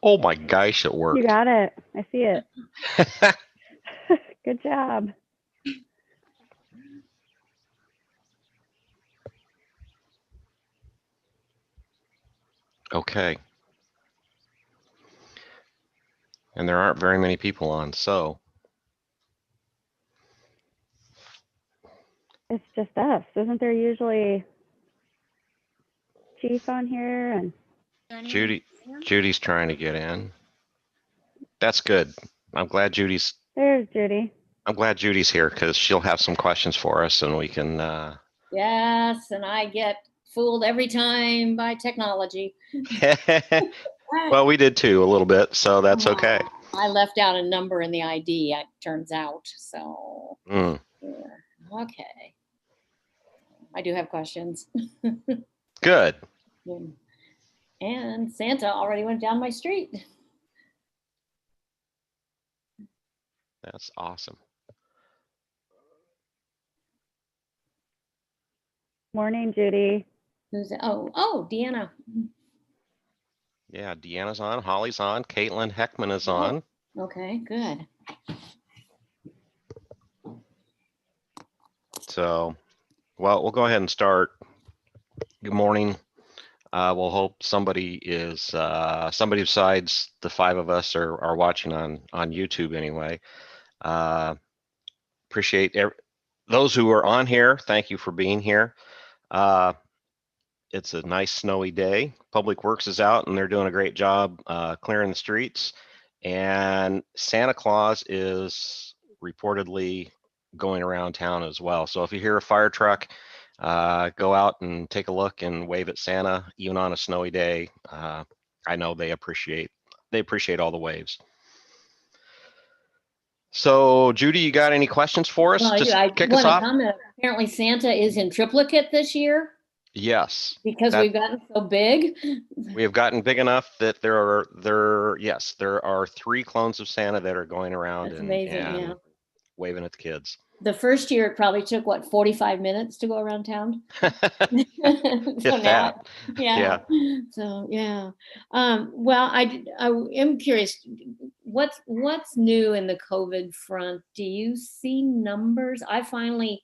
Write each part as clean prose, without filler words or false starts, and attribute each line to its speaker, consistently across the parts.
Speaker 1: Oh my gosh, it
Speaker 2: You
Speaker 1: worked.
Speaker 2: got it. I see it. Good job.
Speaker 1: Okay. And there aren't very many people on, so
Speaker 2: It's just us. Isn't there usually Chief on here? And
Speaker 1: Judy's trying to get in. That's good. I'm glad Judy's
Speaker 2: there's Judy.
Speaker 1: I'm glad Judy's here because she'll have some questions for us and we can
Speaker 3: Yes, and I get fooled every time by technology.
Speaker 1: well, we did too a little bit, so that's okay.
Speaker 3: I left out a number in the ID, it turns out. So,
Speaker 1: Mm.
Speaker 3: yeah. Okay. I do have questions.
Speaker 1: Good.
Speaker 3: And Santa already went down my street.
Speaker 1: That's awesome.
Speaker 2: Morning, Judy.
Speaker 3: Who's oh, Deanna.
Speaker 1: Yeah, Deanna's on, Holly's on, Caitlin Heckman is on.
Speaker 3: Okay, good.
Speaker 1: So, well, we'll go ahead and start. Good morning. We'll hope somebody besides the five of us are watching on YouTube anyway. Appreciate those who are on here. Thank you for being here. It's a nice snowy day. Public Works is out and they're doing a great job clearing the streets. And Santa Claus is reportedly going around town as well. So if you hear a fire truck, go out and take a look and wave at Santa, even on a snowy day. I know they appreciate all the waves. So Judy, you got any questions for us?
Speaker 3: Well,
Speaker 1: Just
Speaker 3: I
Speaker 1: kick
Speaker 3: want
Speaker 1: us
Speaker 3: to
Speaker 1: off.
Speaker 3: comment. Apparently Santa is in triplicate this year.
Speaker 1: Yes.
Speaker 3: Because we've gotten so big.
Speaker 1: We have gotten big enough that there are 3 clones of Santa that are going around.
Speaker 3: That's
Speaker 1: and,
Speaker 3: amazing,
Speaker 1: and
Speaker 3: yeah.
Speaker 1: Waving at the kids.
Speaker 3: The first year it probably took 45 minutes to go around town.
Speaker 1: So now,
Speaker 3: yeah. So yeah. Well, I am curious. What's new in the COVID front? Do you see numbers? I finally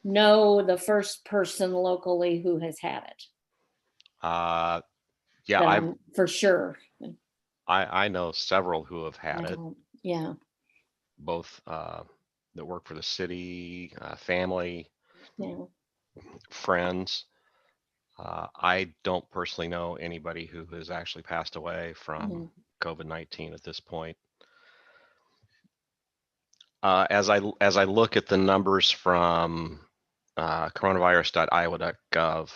Speaker 3: know the first person locally who has had it.
Speaker 1: Yeah,
Speaker 3: for sure.
Speaker 1: I know several who have had it.
Speaker 3: Yeah.
Speaker 1: Both that work for the city, family, friends. I don't personally know anybody who has actually passed away from COVID-19 at this point. As I look at the numbers from coronavirus.iowa.gov,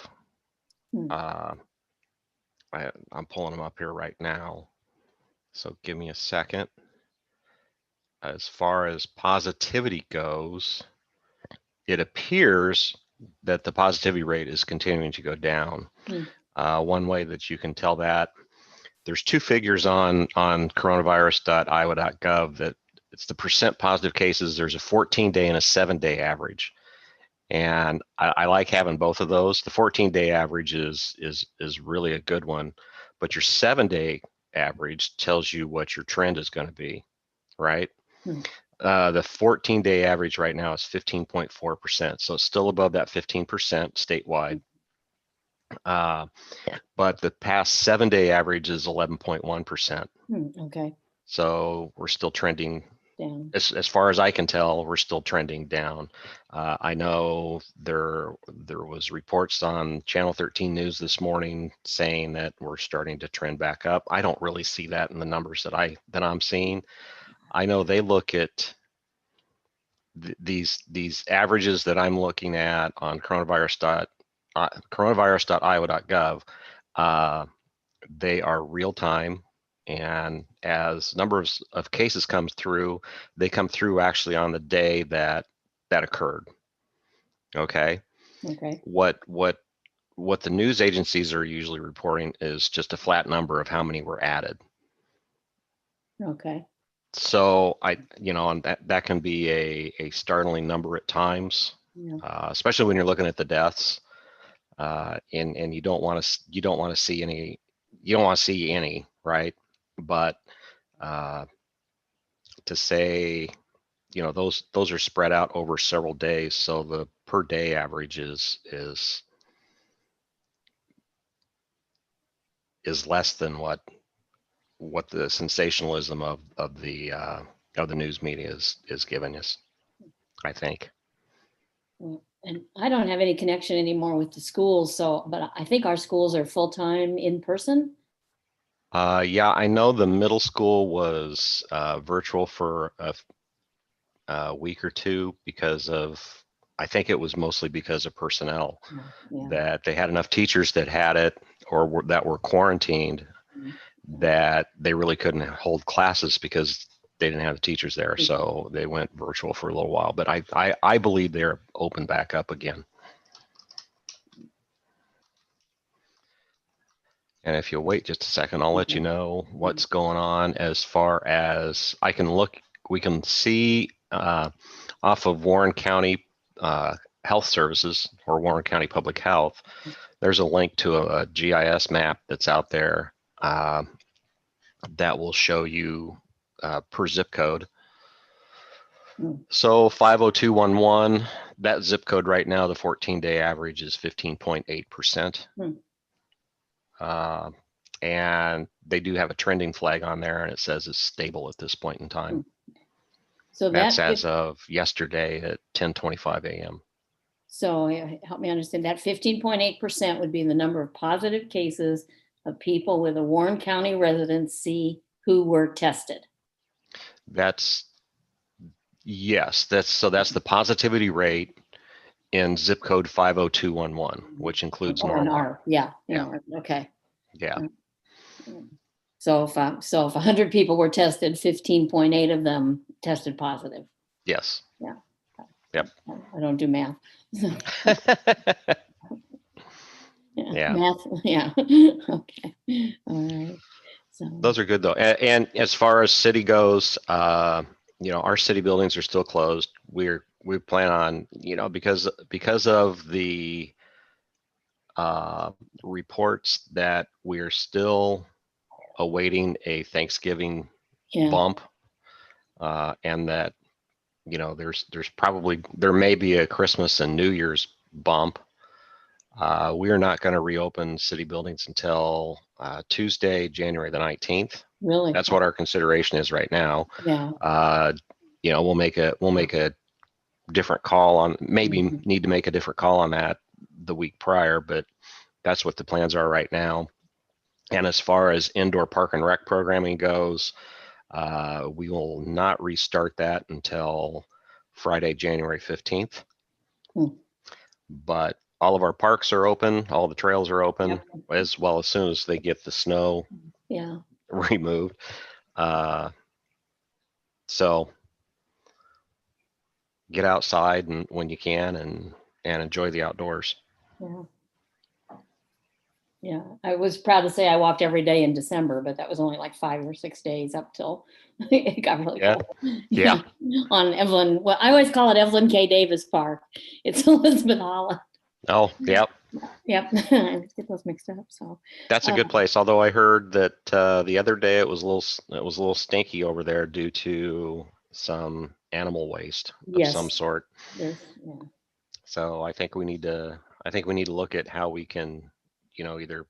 Speaker 1: I'm pulling them up here right now. So give me a second. As far as positivity goes, it appears that the positivity rate is continuing to go down. One way that you can tell that, there's 2 figures on coronavirus.iowa.gov that it's the percent positive cases. There's a 14-day and a 7-day average. And I like having both of those. The 14-day average is really a good one, but your 7-day average tells you what your trend is going to be, right? The 14-day average right now is 15.4%, so it's still above that 15% statewide. But the past 7-day average is 11.1%.
Speaker 3: Okay.
Speaker 1: So we're still trending
Speaker 3: down.
Speaker 1: As far as I can tell, we're still trending down. I know there was reports on Channel 13 News this morning saying that we're starting to trend back up. I don't really see that in the numbers that I'm seeing. I know they look at these averages that I'm looking at on coronavirus.iowa.gov. They are real time, and as numbers of cases comes through, they come through actually on the day that occurred. Okay. What the news agencies are usually reporting is just a flat number of how many were added.
Speaker 3: Okay.
Speaker 1: So and that can be a startling number at times, especially when you're looking at the deaths, and you don't want to see any, right? but to say, those are spread out over several days, so the per day average is less than what the sensationalism of the news media is giving us, I think.
Speaker 3: And I don't have any connection anymore with the schools, but I think our schools are full-time in person.
Speaker 1: Yeah, I know the middle school was virtual for a week or two I think it was mostly because of personnel, that they had enough teachers that had it or that were quarantined, that they really couldn't hold classes because they didn't have the teachers there. So they went virtual for a little while, but I believe they're open back up again. And if you'll wait just a second, I'll let you know what's going on as far as we can see off of Warren County Health Services or Warren County Public Health. There's a link to a GIS map that's out there that will show you per zip code. So 50211, that zip code right now, the 14-day average is 15.8%. And they do have a trending flag on there, and it says it's stable at this point in time.
Speaker 3: So
Speaker 1: that's as of yesterday at 10:25 a.m.
Speaker 3: So help me understand, that 15.8% would be the number of positive cases of people with a Warren County residency who were tested.
Speaker 1: Yes, that's the positivity rate in zip code 50211, which includes Norwalk.
Speaker 3: Yeah. Okay.
Speaker 1: Yeah.
Speaker 3: So if 100 people were tested, 15.8 of them tested positive.
Speaker 1: Yes.
Speaker 3: Yeah.
Speaker 1: Yep.
Speaker 3: I don't do math.
Speaker 1: Yeah.
Speaker 3: Math. Yeah. Okay. All right. So
Speaker 1: those are good though. And as far as city goes, our city buildings are still closed. We plan on, because of the reports that we're still awaiting a Thanksgiving bump, and that there may be a Christmas and New Year's bump. We are not going to reopen city buildings until Tuesday, January the 19th.
Speaker 3: Really?
Speaker 1: That's what our consideration is right now.
Speaker 3: Yeah.
Speaker 1: We'll make a different call on, maybe need to make a different call on that the week prior, but that's what the plans are right now. And as far as indoor park and rec programming goes, we will not restart that until Friday, January 15th. But all of our parks are open, all the trails are open, as well as soon as they get the snow removed. So get outside and when you can and enjoy the outdoors.
Speaker 3: Yeah, I was proud to say I walked every day in December, but that was only like 5 or 6 days up till it got really cold.
Speaker 1: Yeah.
Speaker 3: On Evelyn, well, I always call it Evelyn K. Davis Park. It's Elizabeth Holland.
Speaker 1: Oh, yep.
Speaker 3: Yep. I get those mixed up. So
Speaker 1: that's a good place. Although I heard that the other day it was a little stinky over there due to some animal waste of some sort. So I think we need to look at how we can, either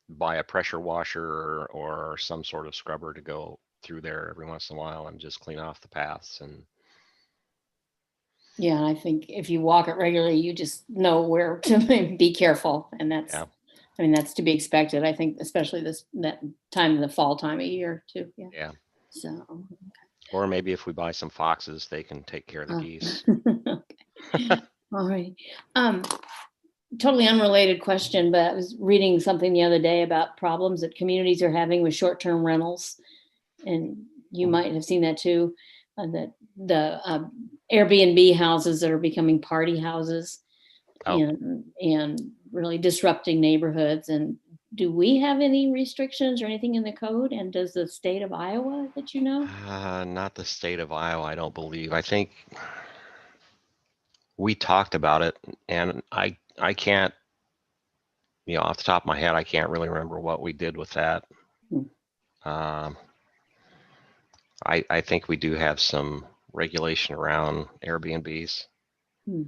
Speaker 1: buy a pressure washer or some sort of scrubber to go through there every once in a while and just clean off the paths. And
Speaker 3: yeah, I think if you walk it regularly, you just know where to be careful, and that's that's to be expected. I think especially that time of the fall time of year too. Yeah. So. Okay.
Speaker 1: Or maybe if we buy some foxes, they can take care of the geese.
Speaker 3: All right. Totally unrelated question, but I was reading something the other day about problems that communities are having with short-term rentals, and you might have seen that too. That the Airbnb houses that are becoming party houses, and really disrupting neighborhoods. And do we have any restrictions or anything in the code? And does the state of Iowa, that you know?
Speaker 1: Not the state of Iowa, I don't believe. I think we talked about it, and I can't, off the top of my head, I can't really remember what we did with that. Um, I think we do have some regulation around Airbnbs,
Speaker 3: Hmm.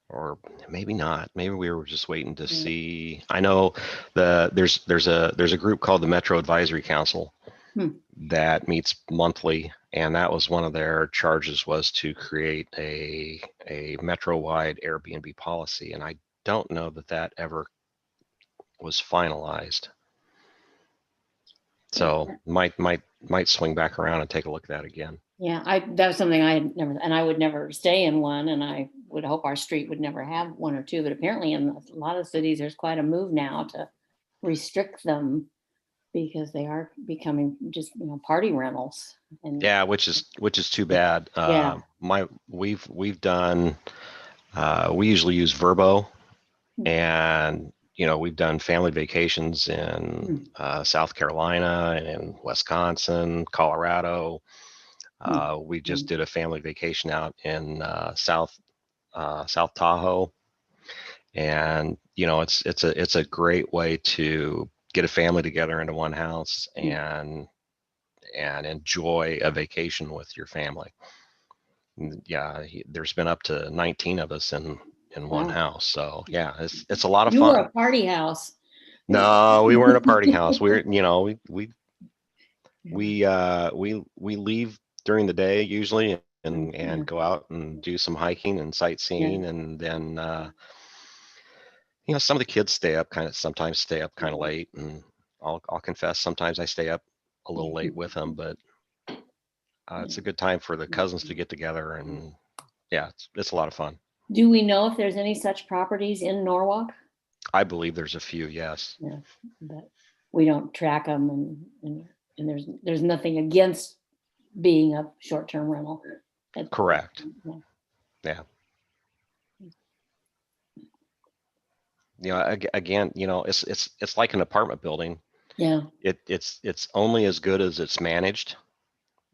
Speaker 1: or maybe not. Maybe we were just waiting to
Speaker 3: Yeah.
Speaker 1: see. I know there's a group called the Metro Advisory Council
Speaker 3: Hmm.
Speaker 1: that meets monthly, and that was one of their charges, was to create a metro-wide Airbnb policy, and I don't know that ever was finalized. So might swing back around and take a look at that again.
Speaker 3: Yeah, that was something I had never, and I would never stay in one, and I would hope our street would never have one or two, but apparently in a lot of cities, there's quite a move now to restrict them because they are becoming just, party rentals. And
Speaker 1: Yeah, which is too bad.
Speaker 3: Yeah.
Speaker 1: We've done, we usually use Verbo,
Speaker 3: Hmm.
Speaker 1: and we've done family vacations in South Carolina and in Wisconsin, Colorado. We just did a family vacation out in South Tahoe, and it's a great way to get a family together into one house and enjoy a vacation with your family. Yeah, there's been up to 19 of us in one
Speaker 3: Wow.
Speaker 1: house, so yeah, it's a lot of
Speaker 3: You were
Speaker 1: fun.
Speaker 3: a party house.
Speaker 1: No, we weren't a party house. We leave during the day usually, and go out and do some hiking and sightseeing, and then some of the kids sometimes stay up kind of late, and I'll confess, sometimes I stay up a little late with them, but it's a good time for the cousins to get together, and yeah, it's a lot of fun.
Speaker 3: Do we know if there's any such properties in Norwalk?
Speaker 1: I believe there's a few, yes.
Speaker 3: Yeah, but we don't track them, and there's nothing against being a short-term rental.
Speaker 1: Correct.
Speaker 3: Yeah.
Speaker 1: Yeah. Again, it's like an apartment building.
Speaker 3: Yeah.
Speaker 1: It's only as good as it's managed.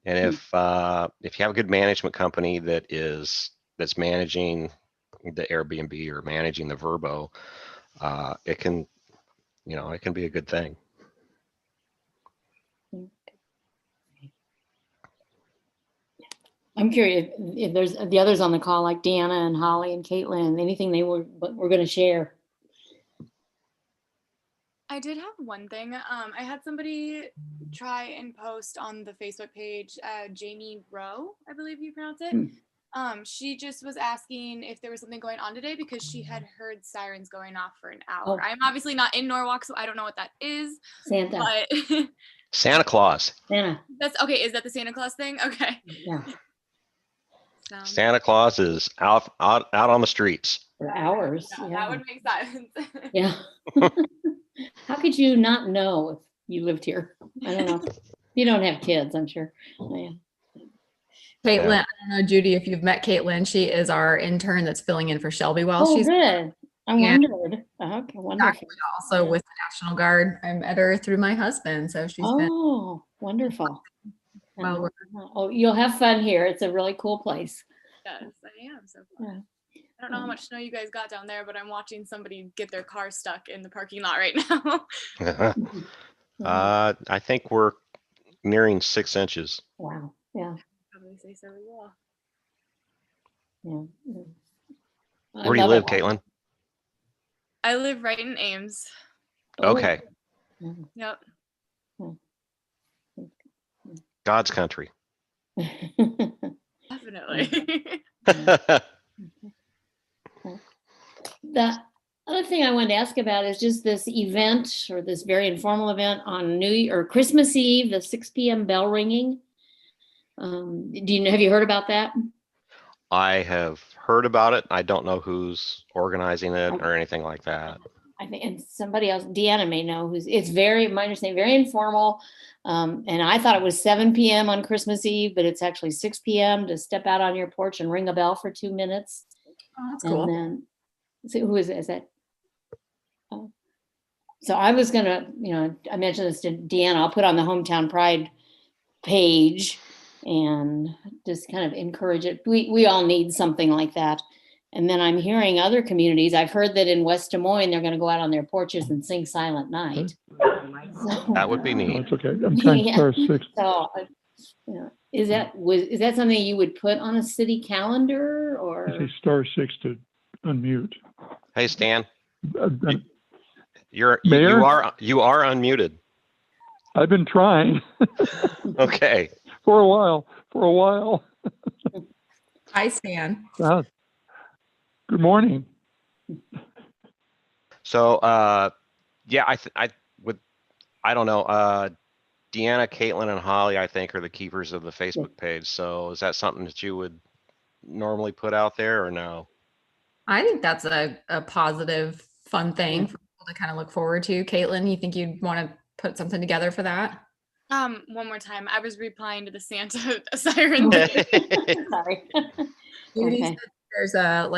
Speaker 1: And if you have a good management company that's managing the Airbnb or managing the Verbo, it can be a good thing.
Speaker 3: I'm curious if there's the others on the call, like Deanna and Holly and Caitlin, anything they were going to share.
Speaker 4: I did have one thing. I had somebody try and post on the Facebook page, Jamie Rowe, I believe you pronounce it. She just was asking if there was something going on today because she had heard sirens going off for an hour.
Speaker 3: Oh.
Speaker 4: I'm obviously not in Norwalk, so I don't know what that is.
Speaker 3: Santa.
Speaker 4: But
Speaker 1: Santa Claus.
Speaker 3: Santa.
Speaker 4: That's okay. Is that the Santa Claus thing? Okay.
Speaker 3: Yeah.
Speaker 1: Santa Claus is out on the streets
Speaker 3: for hours.
Speaker 4: Yeah. That would make sense.
Speaker 3: Yeah. How could you not know if you lived here? I don't know. You don't have kids, I'm sure. Oh, yeah.
Speaker 5: Caitlin, I don't know, Judy, if you've met Caitlin, she is our intern that's filling in for Shelby while she's
Speaker 3: good. I wondered. Okay, wonderful.
Speaker 5: Also with the National Guard. I met her through my husband, so she's been
Speaker 3: wonderful.
Speaker 5: Well,
Speaker 3: you'll have fun here. It's a really cool place.
Speaker 4: Yes, I am so far. Yeah. I don't know how much snow you guys got down there, but I'm watching somebody get their car stuck in the parking lot right now.
Speaker 1: I think we're nearing 6 inches.
Speaker 3: Wow. Yeah.
Speaker 4: Probably say so as well.
Speaker 3: Yeah.
Speaker 1: Where do you live, Caitlin?
Speaker 4: I live right in Ames.
Speaker 1: Okay.
Speaker 4: Yep.
Speaker 1: God's country.
Speaker 4: Definitely.
Speaker 3: The other thing I wanted to ask about is just this event, or this very informal event on Christmas Eve, the 6 p.m. bell ringing. Have you heard about that?
Speaker 1: I have heard about it. I don't know who's organizing it or anything like that.
Speaker 3: I think, and somebody else, Deanna may know, it's my understanding, very informal. And I thought it was 7 p.m. on Christmas Eve, but it's actually 6 p.m. to step out on your porch and ring a bell for 2 minutes.
Speaker 5: Oh, that's cool.
Speaker 3: And then, so who is it? Is that? Oh. So I was gonna, I mentioned this to Deanna. I'll put on the Hometown Pride page and just kind of encourage it. We all need something like that. And then I'm hearing other communities. I've heard that in West Des Moines, they're going to go out on their porches and sing Silent Night. So,
Speaker 1: That would be
Speaker 6: No,
Speaker 1: neat.
Speaker 6: it's okay. I'm trying
Speaker 3: Yeah.
Speaker 6: star six.
Speaker 3: so, is that something you would put on a city calendar
Speaker 6: I
Speaker 3: or?
Speaker 6: say star six to unmute.
Speaker 1: Hey, Stan,
Speaker 6: Uh,
Speaker 1: you
Speaker 6: Mayor?
Speaker 1: you are unmuted.
Speaker 6: I've been trying
Speaker 1: Okay.
Speaker 6: for a while.
Speaker 5: Hi, Stan.
Speaker 6: Wow. Good morning.
Speaker 1: So, yeah, I don't know. Deanna, Caitlin, and Holly, I think, are the keepers of the Facebook page. So, is that something that you would normally put out there, or no?
Speaker 5: I think that's a positive, fun thing for people to kind of look forward to. Caitlin, you think you'd want to put something together for that?
Speaker 4: One more time. I was replying to the Santa siren.
Speaker 3: Sorry.
Speaker 5: Judy
Speaker 3: Okay.
Speaker 5: said there's a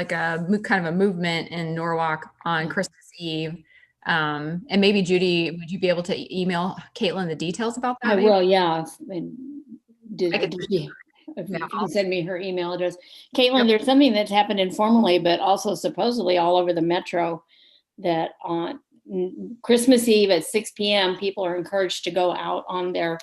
Speaker 5: kind of a movement in Norwalk on Christmas Eve. And maybe Judy, would you be able to email Caitlin the details about that?
Speaker 3: I
Speaker 5: maybe?
Speaker 3: will, yeah. And
Speaker 5: I could-
Speaker 3: if you
Speaker 5: Yeah.
Speaker 3: can send me her email address. Caitlin,
Speaker 5: Yep.
Speaker 3: there's something that's happened informally, but also supposedly all over the metro that on Christmas Eve at 6 p.m., people are encouraged to go out on their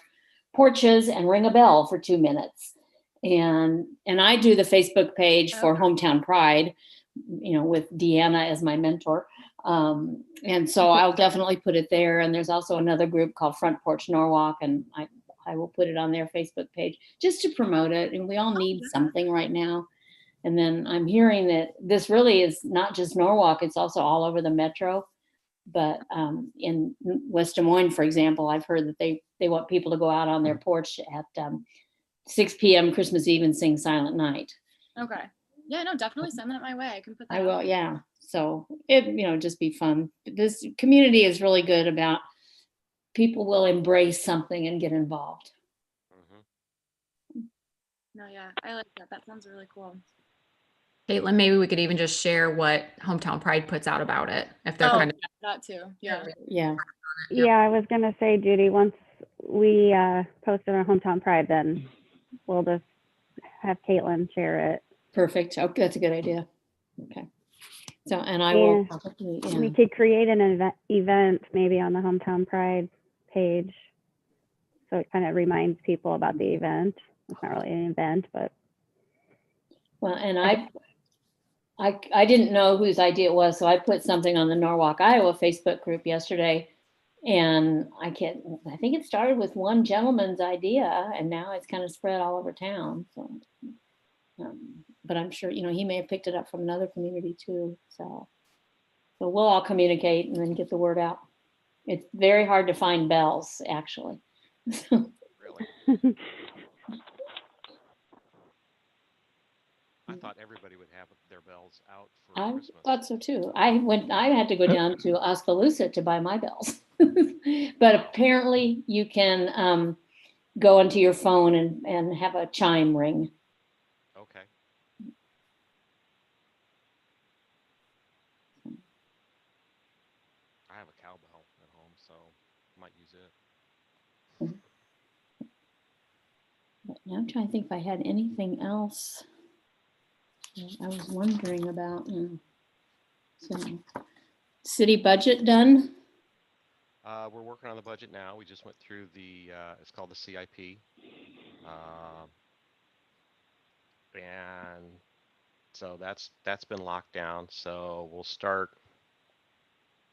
Speaker 3: porches and ring a bell for 2 minutes. And I do the Facebook page for Hometown Pride, with Deanna as my mentor. And so I'll definitely put it there. And there's also another group called Front Porch Norwalk, and I will put it on their Facebook page just to promote it. And we all need something right now. And then I'm hearing that this really is not just Norwalk, it's also all over the metro. But in West Des Moines, for example, I've heard that they want people to go out on their porch at 6 p.m. Christmas Eve and sing Silent Night.
Speaker 4: Okay. Yeah, no, definitely send that my way. I can put that.
Speaker 3: I will,
Speaker 4: out.
Speaker 3: yeah. So it, just be fun. This community is really good about people will embrace something and get involved.
Speaker 4: No, yeah, I like that. That sounds really cool.
Speaker 5: Caitlin, maybe we could even just share what Hometown Pride puts out about it. If they're kind of
Speaker 4: That too. Yeah.
Speaker 3: Yeah.
Speaker 2: Yeah, I was gonna say, Judy, once we post it on Hometown Pride, then we'll just have Caitlin share it.
Speaker 3: Perfect. Okay, that's a good idea. Okay. So, and I will.
Speaker 2: We could create an event maybe on the Hometown Pride page, so it kind of reminds people about the event. It's not really an event, but
Speaker 3: well, and I didn't know whose idea it was, so I put something on the Norwalk, Iowa Facebook group yesterday, and I think it started with one gentleman's idea, and now it's kind of spread all over town. So, but I'm sure he may have picked it up from another community too. So we'll all communicate and then get the word out. It's very hard to find bells, actually.
Speaker 1: Really? I thought everybody would have their bells out for
Speaker 3: I
Speaker 1: Christmas.
Speaker 3: thought so too. I had to go down to Oskaloosa to buy my bells. But apparently you can go into your phone and have a chime ring.
Speaker 1: Okay. I have a cowbell at home, so I might use it.
Speaker 3: But now I'm trying to think if I had anything else I was wondering about. So, city budget done?
Speaker 1: We're working on the budget now. We just went through it's called the CIP. And so that's been locked down. So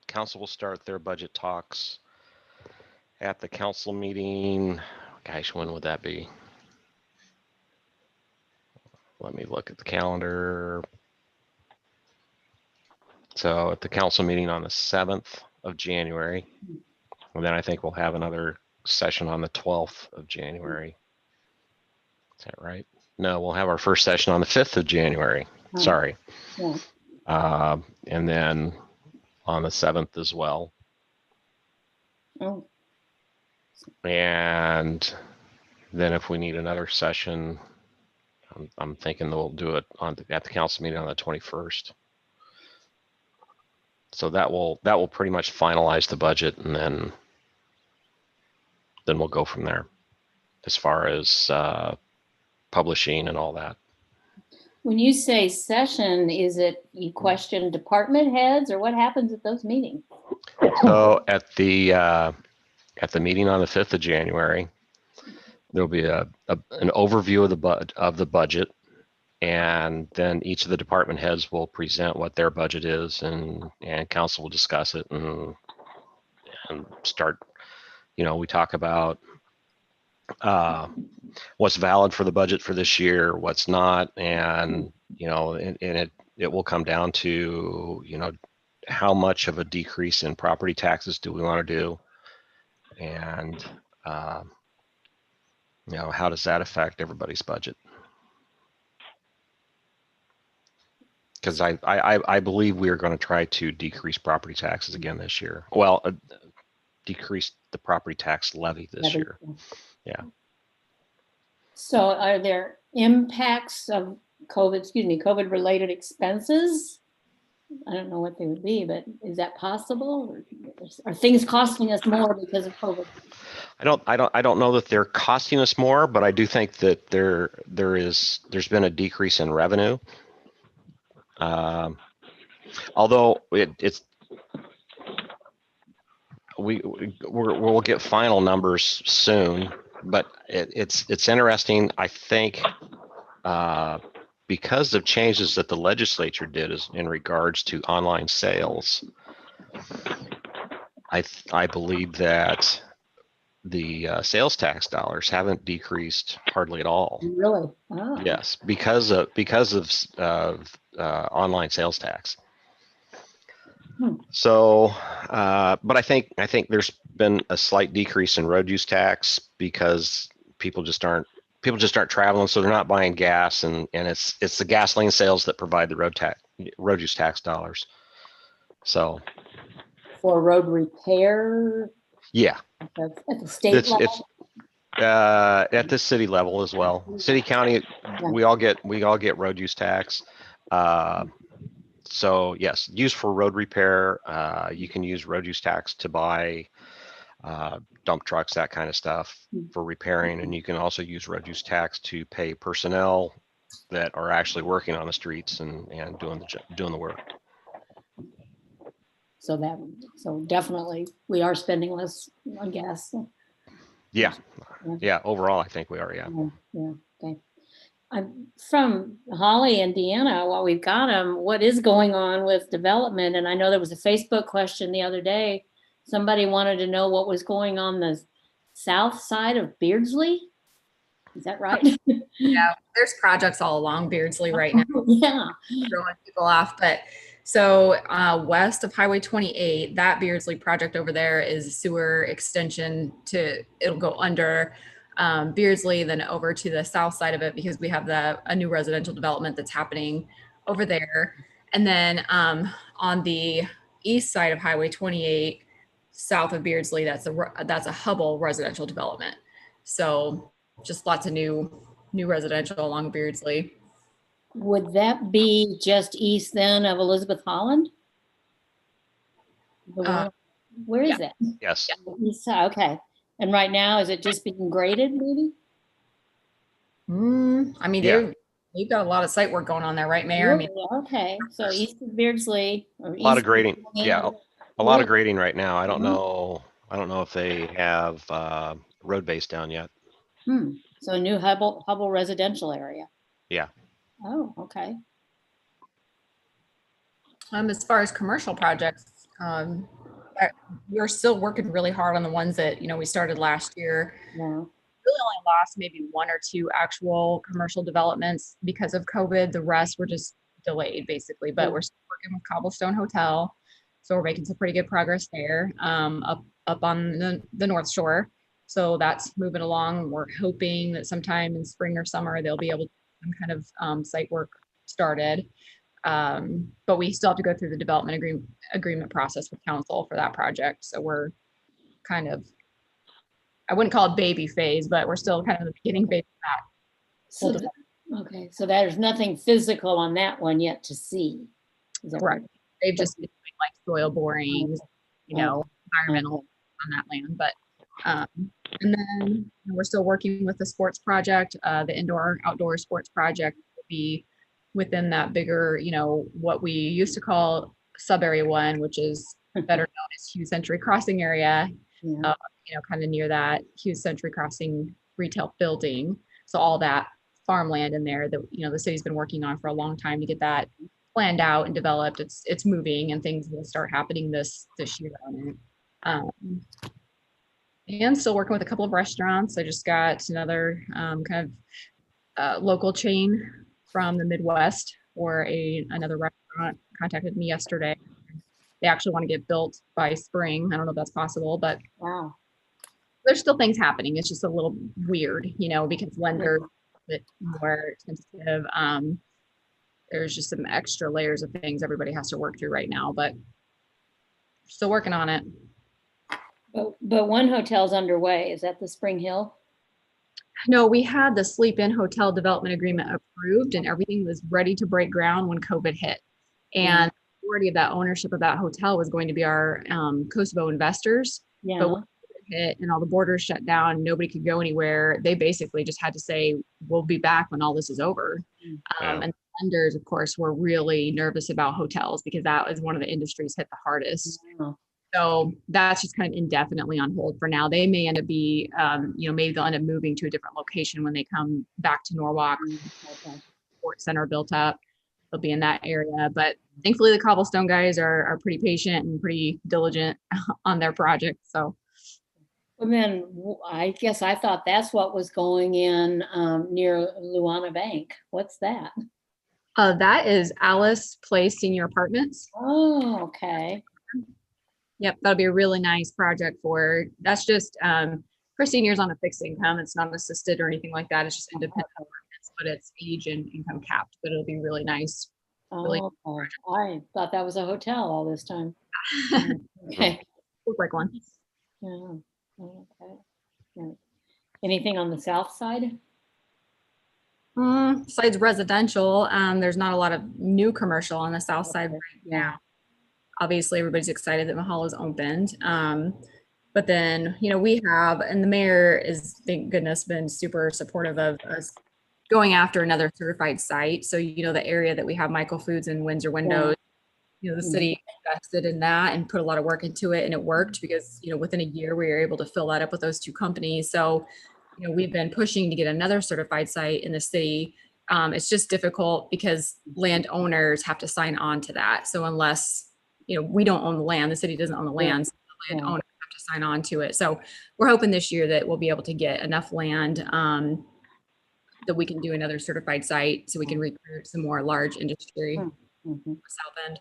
Speaker 1: council will start their budget talks at the council meeting. Gosh, when would that be? Let me look at the calendar. So at the council meeting on the 7th of January, and then I think we'll have another session on the 12th of January. Is that right? No, we'll have our first session on the 5th of January. Sorry.
Speaker 3: Yeah.
Speaker 1: And then on the 7th as well.
Speaker 3: Oh.
Speaker 1: And then if we need another session, I'm thinking we'll do it at the council meeting on the 21st. So that will pretty much finalize the budget, and then we'll go from there as far as publishing and all that.
Speaker 3: When you say session, is it you question department heads, or what happens at those meetings?
Speaker 1: So at the meeting on the 5th of January, there'll be an overview of the budget, and then each of the department heads will present what their budget is, and council will discuss it and start. We talk about what's valid for the budget for this year, what's not, and it will come down to how much of a decrease in property taxes do we want to do, and how does that affect everybody's budget? Because I believe we are going to try to decrease property taxes again this year. Well, decrease the property tax levy this year. Yeah.
Speaker 3: So are there impacts of COVID related expenses? I don't know what they would be, but is that possible? Or are things costing us more because of COVID?
Speaker 1: I don't know that they're costing us more, but I do think that there's been a decrease in revenue. Although we'll get final numbers soon, but it's interesting. I think because of changes that the legislature did in regards to online sales, I believe that the sales tax dollars haven't decreased hardly at all.
Speaker 3: Really? Oh.
Speaker 1: Yes, because of online sales tax. So, but I think there's been a slight decrease in road use tax because people just aren't traveling, so they're not buying gas, and it's the gasoline sales that provide the road use tax dollars. So
Speaker 3: for road repair.
Speaker 1: Yeah.
Speaker 3: At the state level.
Speaker 1: It's at the city level as well. City, county, we all get road use tax. So yes, used for road repair. You can use road use tax to buy dump trucks, that kind of stuff for repairing, and you can also use road use tax to pay personnel that are actually working on the streets and doing the work.
Speaker 3: So definitely we are spending less on gas.
Speaker 1: Yeah. Overall, I think we are.
Speaker 3: Yeah. Okay. I'm from Holly, Indiana. While we've got them, what is going on with development? And I know there was a Facebook question the other day. Somebody wanted to know what was going on the south side of Beardsley. Is that right?
Speaker 5: Yeah, there's projects all along Beardsley right now.
Speaker 3: Yeah.
Speaker 5: Throwing people off, but so west of Highway 28, that Beardsley project over there is a sewer extension it'll go under Beardsley, then over to the south side of it because we have a new residential development that's happening over there. And then on the east side of Highway 28, south of Beardsley, that's a Hubble residential development. So just lots of new residential along Beardsley.
Speaker 3: Would that be just east then of Elizabeth Holland? Where is it?
Speaker 1: Yes.
Speaker 3: East side, okay. And right now, is it just being graded, maybe?
Speaker 5: I mean, they've got a lot of site work going on there, right, Mayor?
Speaker 3: Really? Okay, so east of Beardsley.
Speaker 1: A lot of grading. Yeah, a lot of grading right now. I don't know if they have road base down yet.
Speaker 3: So a new Hubble residential area.
Speaker 1: Yeah.
Speaker 3: Oh, okay.
Speaker 5: As far as commercial projects, we're still working really hard on the ones that we started last year.
Speaker 3: Yeah.
Speaker 5: Really only lost maybe one or two actual commercial developments because of COVID. The rest were just delayed, basically. But we're still working with Cobblestone Hotel, so we're making some pretty good progress there. Up on the North Shore. So that's moving along. We're hoping that sometime in spring or summer, they'll be able to get some kind of site work started. But we still have to go through the development agreement process with council for that project. So we're kind of, I wouldn't call it baby phase, but we're still kind of in the beginning phase of that.
Speaker 3: Okay, so there's nothing physical on that one yet to see. Is that
Speaker 5: correct? Right? They've just been doing like soil borings, environmental on that land, but and then we're still working with the sports project. The indoor outdoor sports project will be within that bigger, what we used to call sub area 1, which is better known as Hughes Century Crossing area,
Speaker 3: Yeah.
Speaker 5: kind of near that Hughes Century Crossing retail building. So all that farmland in there that, the city's been working on for a long time to get that planned out and developed. It's moving, and things will start happening this year on it. And still working with a couple of restaurants. I just got another kind of local chain from the Midwest for another restaurant contacted me yesterday. They actually want to get built by spring. I don't know if that's possible, but
Speaker 3: Wow.
Speaker 5: there's still things happening. It's just a little weird, because lenders are a bit more sensitive. There's just some extra layers of things everybody has to work through right now, but still working on it.
Speaker 3: But one hotel's underway. Is that the Spring Hill?
Speaker 5: No, we had the Sleep In Hotel Development Agreement approved and everything was ready to break ground when COVID hit. And the majority of that ownership of that hotel was going to be our Kosovo investors.
Speaker 3: Yeah.
Speaker 5: But when COVID hit and all the borders shut down, nobody could go anywhere. They basically just had to say, we'll be back when all this is over.
Speaker 1: Yeah.
Speaker 5: And lenders, of course, were really nervous about hotels because that was one of the industries hit the hardest.
Speaker 3: Yeah.
Speaker 5: So that's just kind of indefinitely on hold for now. They may end up maybe they'll end up moving to a different location when they come back to Norwalk.
Speaker 3: Okay.
Speaker 5: Sports center built up. They'll be in that area. But thankfully the Cobblestone guys are pretty patient and pretty diligent on their project. So.
Speaker 3: Well, then I guess I thought that's what was going in near Luana Bank. What's that?
Speaker 5: That is Alice Place Senior Apartments.
Speaker 3: Oh, okay.
Speaker 5: Yep, that'll be a really nice project that's just for seniors on a fixed income. It's not assisted or anything like that. It's just independent apartments, but it's age and income capped, but it'll be really nice. Really
Speaker 3: I thought that was a hotel all this time. Okay.
Speaker 5: Look like one.
Speaker 3: Yeah. Okay. Yeah. Anything on the south side?
Speaker 5: Besides residential, there's not a lot of new commercial on the south side right now. Obviously, everybody's excited that Mahala's opened. But then, we have, and the mayor is, thank goodness, been super supportive of us going after another certified site. So, the area that we have Michael Foods and Windsor Windows, the city invested in that and put a lot of work into it, and it worked because, within a year we were able to fill that up with those two companies. So, we've been pushing to get another certified site in the city. It's just difficult because landowners have to sign on to that. So unless we don't own the land, the city doesn't own the land, so the landowners have to sign on to it. So we're hoping this year that we'll be able to get enough land that we can do another certified site so we can recruit some more large industry South End.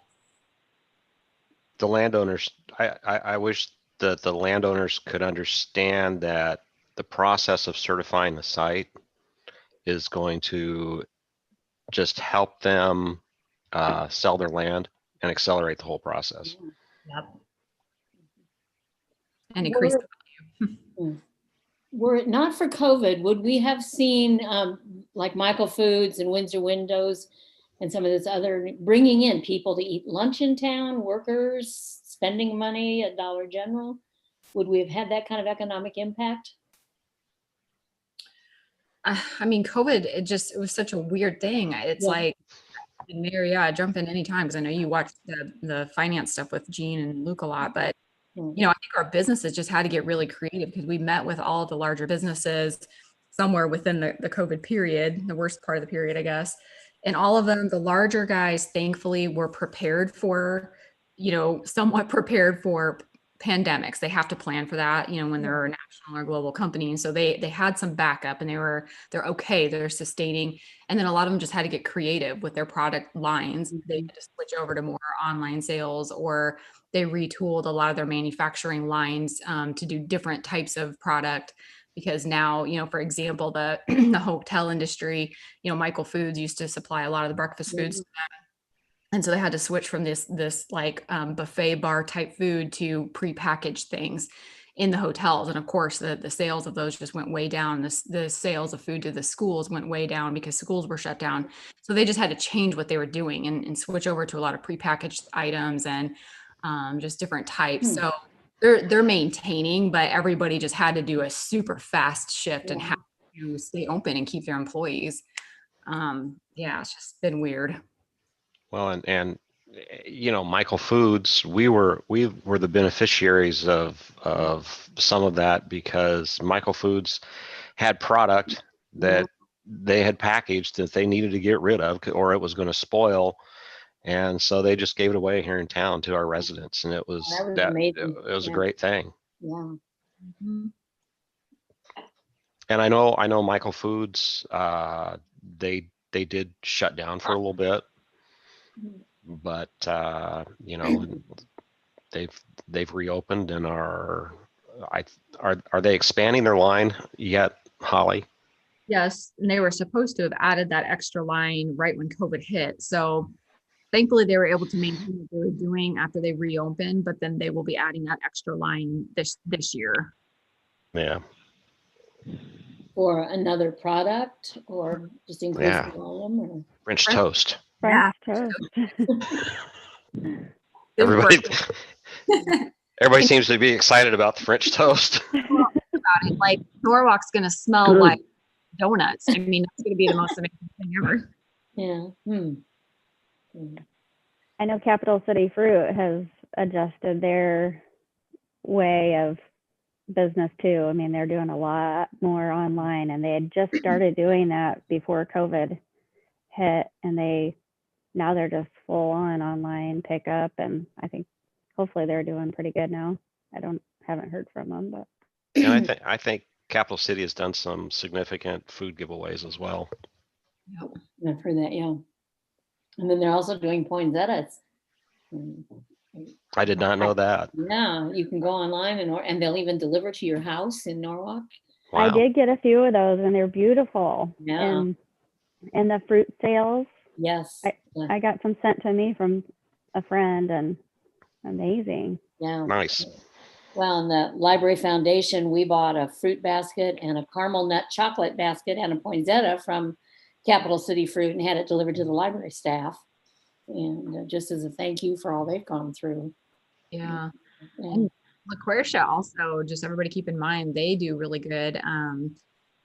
Speaker 1: The landowners, I wish that the landowners could understand that the process of certifying the site is going to just help them sell their land and accelerate the whole process.
Speaker 5: Yep. And increase the
Speaker 3: value. Were it not for COVID, would we have seen like Michael Foods and Windsor Windows and some of this other bringing in people to eat lunch in town, workers spending money at Dollar General? Would we have had that kind of economic impact?
Speaker 5: I mean, COVID, it was such a weird thing. It's like, Mayor, jump in anytime because I know you watch the finance stuff with Gene and Luke a lot, but I think our businesses just had to get really creative because we met with all the larger businesses somewhere within the COVID period, the worst part of the period, I guess. And all of them, the larger guys, thankfully, were prepared for, somewhat prepared for pandemics. They have to plan for that, when they're a national or global company. And so they had some backup and they're okay, they're sustaining. And then a lot of them just had to get creative with their product lines. They had to switch over to more online sales, or they retooled a lot of their manufacturing lines to do different types of product. Because now, for example, the hotel industry, Michael Foods used to supply a lot of the breakfast foods. And so they had to switch from this like buffet bar type food to prepackaged things in the hotels. And of course, the sales of those just went way down. The sales of food to the schools went way down because schools were shut down. So they just had to change what they were doing and switch over to a lot of prepackaged items and just different types. So they're maintaining, but everybody just had to do a super fast shift and have to stay open and keep their employees. Yeah, it's just been weird.
Speaker 1: Well, and you know, Michael Foods, we were the beneficiaries of some of that because Michael Foods had product that they had packaged that they needed to get rid of or it was going to spoil, and so they just gave it away here in town to our residents, and it was
Speaker 3: That was
Speaker 1: that
Speaker 3: amazing.
Speaker 1: it was a
Speaker 3: Yeah.
Speaker 1: great thing.
Speaker 3: Yeah.
Speaker 5: Mhm.
Speaker 1: And I know Michael Foods, they did shut down for a little bit, but you know, they've reopened and are they expanding their line yet, Holly?
Speaker 5: Yes, and they were supposed to have added that extra line right when COVID hit. So thankfully they were able to maintain what they were doing after they reopened, but then they will be adding that extra line this year.
Speaker 1: Yeah.
Speaker 3: For another product or just increase
Speaker 1: Yeah.
Speaker 3: the volume or?
Speaker 1: French toast.
Speaker 2: French toast.
Speaker 1: Everybody seems to be excited about the French toast.
Speaker 5: Like Norwalk's gonna smell like donuts. I mean, that's gonna be the most amazing thing ever.
Speaker 3: Yeah.
Speaker 2: I know Capital City Fruit has adjusted their way of business too. I mean, they're doing a lot more online, and they had just started doing that before COVID hit, and now they're just full on online pickup, and I think hopefully they're doing pretty good now. Haven't heard from them, but
Speaker 1: And I think Capital City has done some significant food giveaways as well.
Speaker 3: Yep. I've heard that, yeah. And then they're also doing poinsettias.
Speaker 1: I did not know that.
Speaker 3: Yeah, you can go online and they'll even deliver to your house in Norwalk.
Speaker 1: Wow.
Speaker 2: I did get a few of those, and they're beautiful.
Speaker 3: Yeah.
Speaker 2: And the fruit sales,
Speaker 3: Yes.
Speaker 2: I got some sent to me from a friend, and amazing.
Speaker 3: Yeah.
Speaker 1: Nice.
Speaker 3: Well, in the Library Foundation, we bought a fruit basket and a caramel nut chocolate basket and a poinsettia from Capital City Fruit and had it delivered to the library staff. And just as a thank you for all they've gone through.
Speaker 5: Yeah.
Speaker 3: And
Speaker 5: LaQuersha also, just everybody keep in mind, they do really good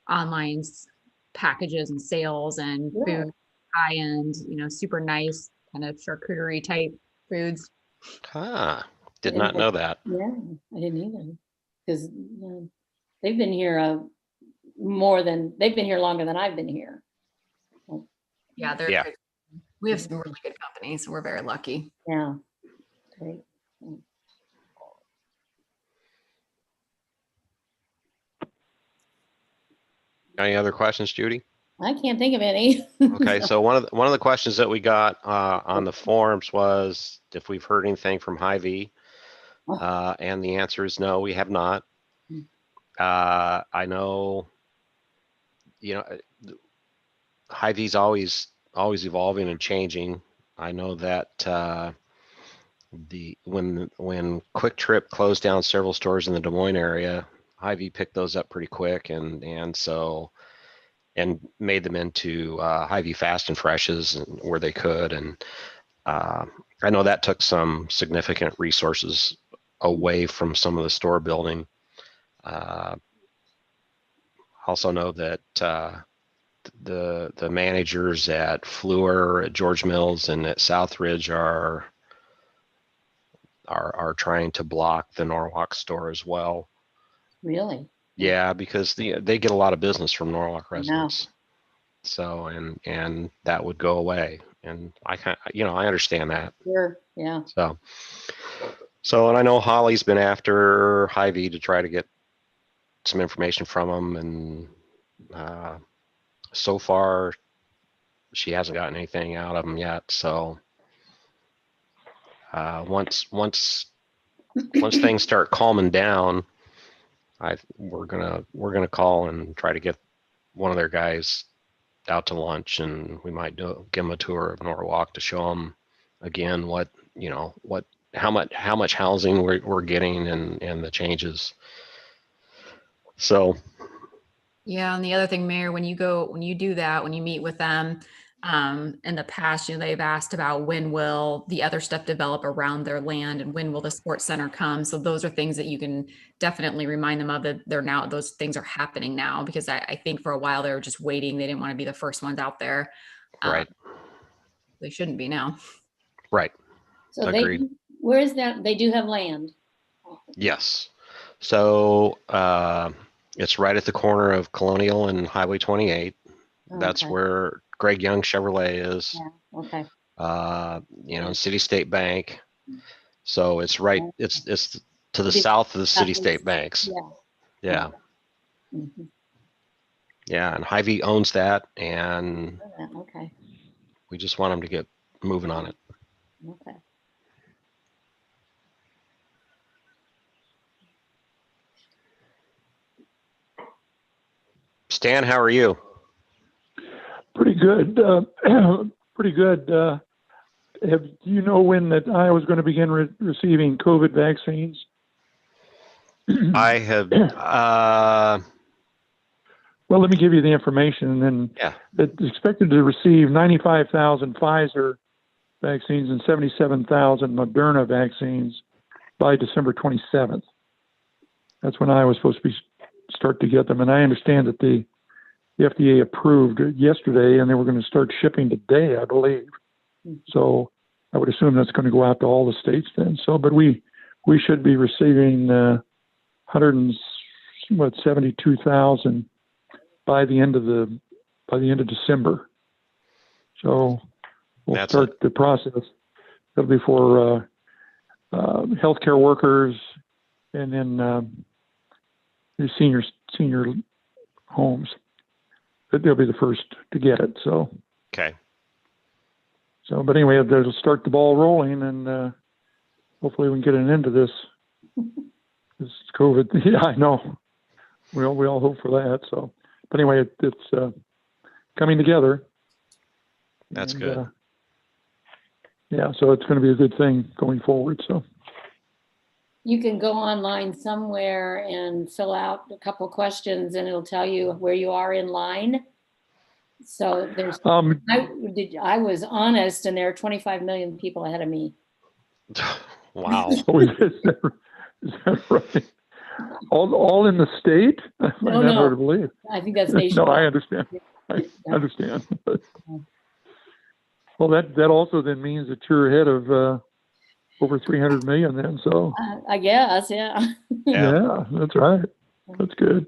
Speaker 5: online packages and sales and
Speaker 3: Yeah.
Speaker 5: food, high end, super nice kind of charcuterie type foods.
Speaker 1: Did not know that.
Speaker 3: Yeah, I didn't either. Because they've been here they've been here longer than I've been here.
Speaker 5: Yeah, they're
Speaker 1: Yeah.
Speaker 5: good. We have some really good companies, so we're very lucky.
Speaker 3: Yeah. Great.
Speaker 1: Any other questions, Judy?
Speaker 3: I can't think of any.
Speaker 1: Okay, so one of the questions that we got on the forums was if we've heard anything from Hy-Vee, and the answer is no, we have not. I know, Hy-Vee's always evolving and changing. I know that when Quick Trip closed down several stores in the Des Moines area, Hy-Vee picked those up pretty quick, and made them into Hy-Vee Fast and Freshes where they could. And I know that took some significant resources away from some of the store building. Also know that the managers at Fleur, at George Mills, and at Southridge are trying to block the Norwalk store as well.
Speaker 3: Really?
Speaker 1: Yeah, because they get a lot of business from Norwalk residents. So and that would go away, and I understand that.
Speaker 3: Sure. Yeah.
Speaker 1: So and I know Holly's been after Hy-Vee to try to get some information from them, and so far she hasn't gotten anything out of them yet. So once things start calming down, we're gonna call and try to get one of their guys out to lunch, and we might give them a tour of Norwalk to show them again how much housing we're getting and the changes. So
Speaker 5: yeah, and the other thing, Mayor, when you do that, when you meet with them, In the past, they've asked about when will the other stuff develop around their land and when will the sports center come. So those are things that you can definitely remind them of, that those things are happening now, because I think for a while they were just waiting. They didn't want to be the first ones out there.
Speaker 1: Right.
Speaker 5: They shouldn't be now.
Speaker 1: Right.
Speaker 3: So
Speaker 1: Agreed.
Speaker 3: where is that? They do have land.
Speaker 1: Yes. So it's right at the corner of Colonial and Highway 28. That's
Speaker 3: Okay.
Speaker 1: where Greg Young Chevrolet is.
Speaker 3: Yeah. Okay.
Speaker 1: City State Bank. So it's right. It's to the south of the City State banks.
Speaker 3: Yeah.
Speaker 1: Yeah.
Speaker 3: Mhm.
Speaker 1: Yeah. And Hy-Vee owns that, and
Speaker 3: Okay.
Speaker 1: we just want them to get moving on it.
Speaker 3: Okay.
Speaker 1: Stan, how are you?
Speaker 6: Pretty good. Pretty good. Do you know when that Iowa's going to begin receiving COVID vaccines?
Speaker 1: I have.
Speaker 6: Well, let me give you the information, and then
Speaker 1: Yeah.
Speaker 6: it's expected to receive 95,000 Pfizer vaccines and 77,000 Moderna vaccines by December 27th. That's when Iowa's supposed to start to get them. And I understand that the FDA approved yesterday, and they were going to start shipping today, I believe. So I would assume that's going to go out to all the states then. So, but we should be receiving 172,000 by the end of December. So we'll start the process. That'll be for healthcare workers, and then the senior homes. They'll be the first to get it. So.
Speaker 1: Okay.
Speaker 6: So, but anyway, they'll start the ball rolling, and hopefully we can get an end to this COVID. Yeah, I know. We all hope for that. So, but anyway, it's coming together.
Speaker 1: That's
Speaker 6: and,
Speaker 1: good.
Speaker 6: Yeah, so it's going to be a good thing going forward. So.
Speaker 3: You can go online somewhere and fill out a couple questions, and it'll tell you where you are in line. So there's, I was honest, and there are 25 million people ahead of me.
Speaker 1: Wow.
Speaker 6: Oh, is that right? All in the state? I find that hard to believe.
Speaker 3: I think that's nationwide.
Speaker 6: No, I understand. I understand. Well, that also then means that you're ahead of over 300 million then. So
Speaker 3: I guess, yeah.
Speaker 6: Yeah, that's right. That's good.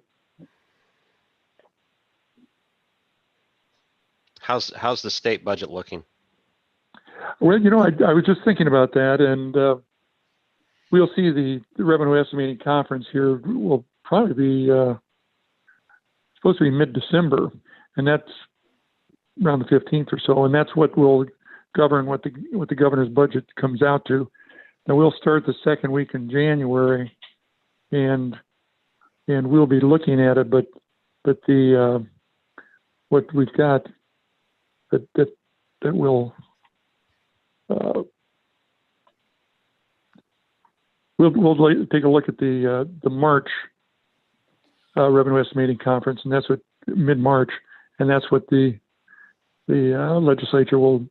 Speaker 1: How's the state budget looking?
Speaker 6: Well, I was just thinking about that, and we'll see the revenue estimating conference here will probably be supposed to be mid-December, and that's around the 15th or so, and that's what will govern what the governor's budget comes out to. Now we'll start the second week in January, and we'll be looking at it, but the what we've got that will we'll take a look at the March revenue estimating conference, and that's what mid-March, and that's what the legislature will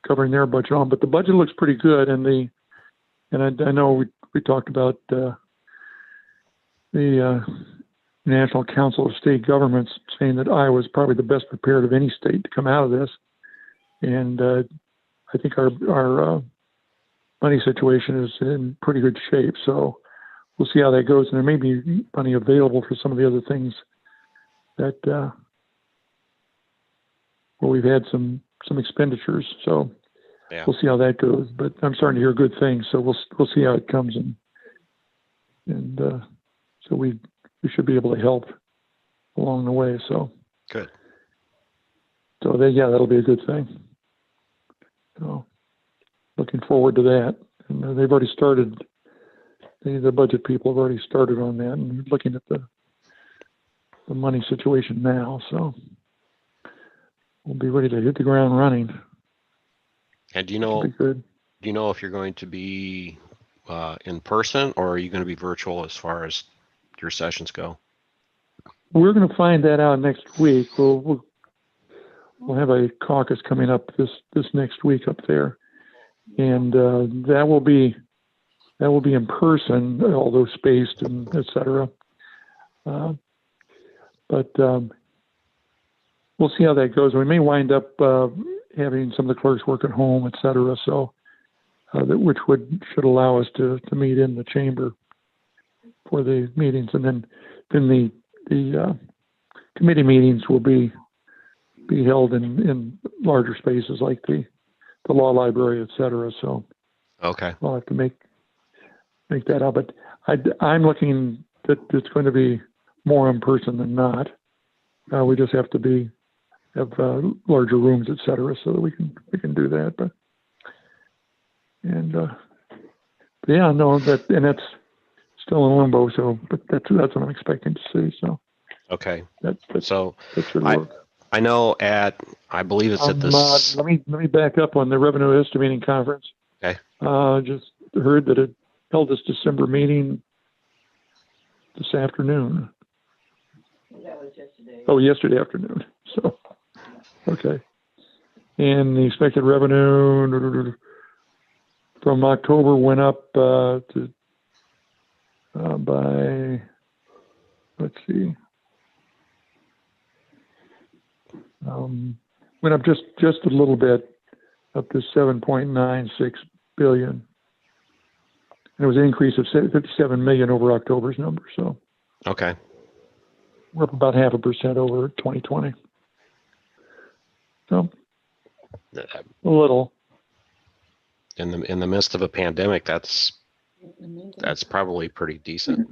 Speaker 6: cover in their budget on. But the budget looks pretty good, and I know we talked about the National Council of State Governments saying that Iowa is probably the best prepared of any state to come out of this, and I think our money situation is in pretty good shape. So we'll see how that goes, and there may be money available for some of the other things that where we've had some expenditures. So we'll see how that goes. But I'm starting to hear good things, so we'll see how it comes, and so we should be able to help along the way. So
Speaker 1: good.
Speaker 6: So that'll be a good thing. So looking forward to that. And they've already started. The budget people have already started on that and looking at the money situation now. So we'll be ready to hit the ground running.
Speaker 1: And do you know if you're going to be in person, or are you going to be virtual as far as your sessions go?
Speaker 6: We're going to find that out next week. We'll we'll have a caucus coming up this next week up there, and that will be in person, although spaced and et cetera. But we'll see how that goes. We may wind up having some of the clerks work at home, et cetera. So which should allow us to meet in the chamber for the meetings, and then the committee meetings will be held in larger spaces like the law library, et cetera. So
Speaker 1: Okay.
Speaker 6: we'll have to make that up. But I'm looking that it's going to be more in person than not. We just have to have larger rooms, et cetera, so that we can do that. But yeah, no, that's still in limbo. So, but that's what I'm expecting to see. So
Speaker 1: Okay.
Speaker 6: that
Speaker 1: So
Speaker 6: should work.
Speaker 1: I know I believe it's at this.
Speaker 6: Let me back up on the revenue estimating conference.
Speaker 1: Okay.
Speaker 6: Just heard that it held its December meeting this afternoon.
Speaker 7: That was yesterday.
Speaker 6: Oh, yesterday afternoon. So, okay. And the expected revenue from October went up by, let's see, went up just a little bit, up to 7.96 billion. And it was an increase of 57 million over October's number. So
Speaker 1: Okay.
Speaker 6: we're up about 0.5% over 2020. So a little.
Speaker 1: In the midst of a pandemic, that's probably pretty decent.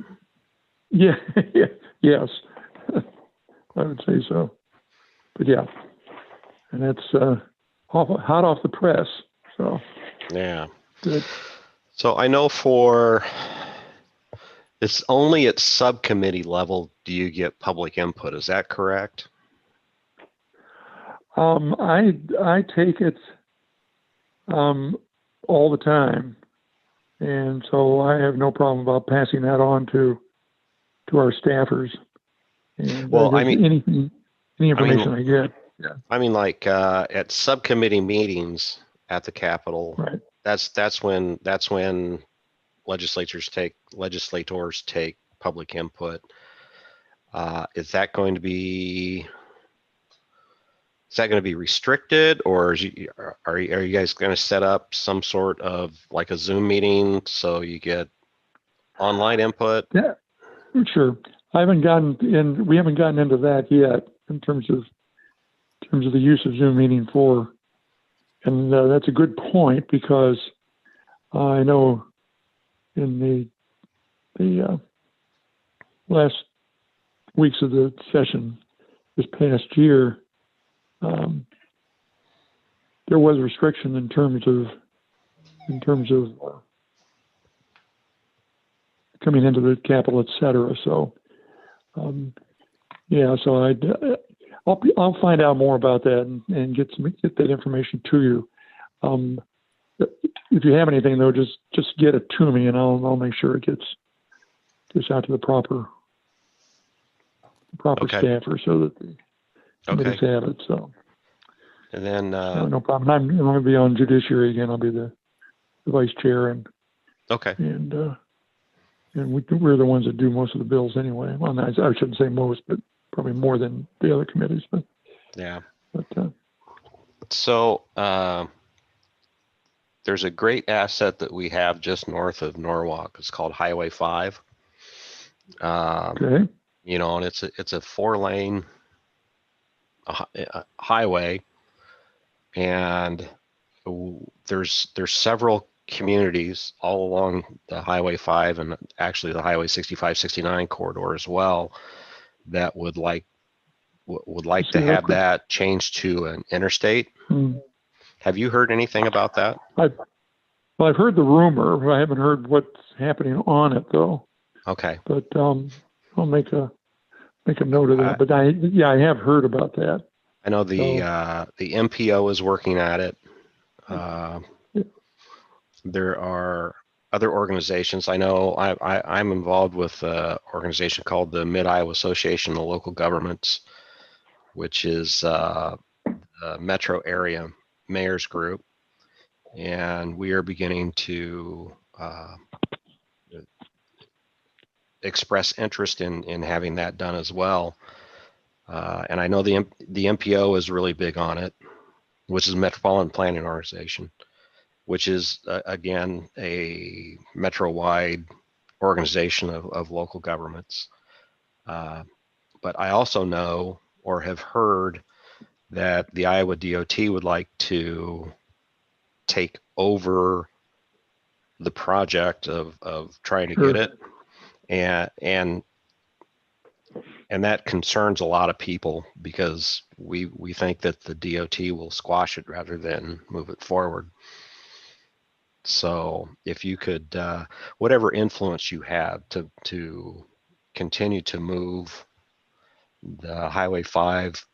Speaker 6: Yeah, yes, I would say so. But yeah, and that's hot off the press. So
Speaker 1: Yeah.
Speaker 6: good.
Speaker 1: So I know it's only at subcommittee level do you get public input. Is that correct?
Speaker 6: I take it all the time, and so I have no problem about passing that on to our staffers. And
Speaker 1: Well, I mean,
Speaker 6: any information I get. Yeah.
Speaker 1: I mean, like at subcommittee meetings at the Capitol,
Speaker 6: Right.
Speaker 1: that's when legislators take public input. Is that going to be restricted, or are you guys going to set up some sort of like a Zoom meeting so you get online input?
Speaker 6: Yeah, sure. We haven't gotten into that yet in terms of the use of Zoom meeting and that's a good point, because I know in the last weeks of the session this past year, there was restriction in terms of coming into the Capitol, et cetera. So, yeah, so I'll find out more about that and get that information to you. If you have anything though, just get it to me, and I'll make sure it gets out to the proper
Speaker 1: Okay.
Speaker 6: staffer so that the committees have it. So,
Speaker 1: And then
Speaker 6: no problem. I'm going to be on Judiciary again. I'll be the vice chair, and
Speaker 1: okay.
Speaker 6: and we're the ones that do most of the bills anyway. Well, I shouldn't say most, but probably more than the other committees. But
Speaker 1: Yeah.
Speaker 6: but
Speaker 1: So there's a great asset that we have just north of Norwalk. It's called Highway 5.
Speaker 6: okay.
Speaker 1: You know, and it's a 4-lane highway, and there's several communities all along the Highway 5 and actually the Highway 65, 69 corridor as well that would like to have that changed to an interstate. Have you heard anything about that?
Speaker 6: I've heard the rumor. I haven't heard what's happening on it though.
Speaker 1: Okay.
Speaker 6: But I'll make a note of that. But I have heard about that.
Speaker 1: I know the MPO is working at it. There are other organizations. I know I'm involved with an organization called the Mid-Iowa Association of Local Governments, which is metro area mayors group, and we are beginning to express interest in having that done as well. And I know the MPO is really big on it, which is Metropolitan Planning Organization, which is again a metro-wide organization of local governments. But I also know or have heard that the Iowa DOT would like to take over the project of trying to get it, and that concerns a lot of people because we think that the DOT will squash it rather than move it forward. So if you could, whatever influence you have to continue to move the Highway 5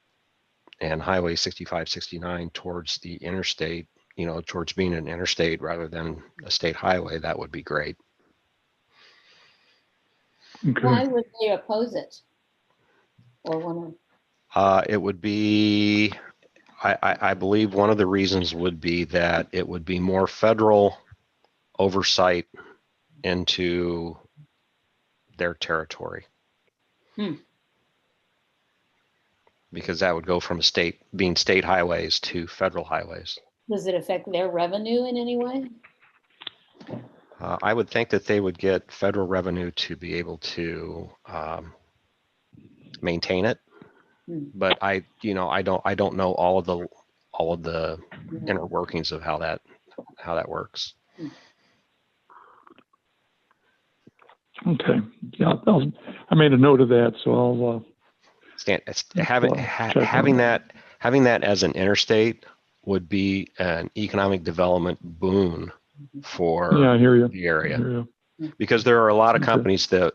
Speaker 1: and Highway 65, 69 towards the interstate, towards being an interstate rather than a state highway, that would be great.
Speaker 6: Okay.
Speaker 3: Why would they oppose it? Or want
Speaker 1: It would be, I believe one of the reasons would be that it would be more federal oversight into their territory. Because that would go from being state highways to federal highways.
Speaker 3: does it affect their revenue in any way?
Speaker 1: I would think that they would get federal revenue to be able to maintain it, but I don't know all of the inner workings of how that works.
Speaker 6: Okay. Yeah, I made a note of that, so I'll.
Speaker 1: Having that as an interstate would be an economic development boon for
Speaker 6: I hear you.
Speaker 1: the area, because there are a lot of companies that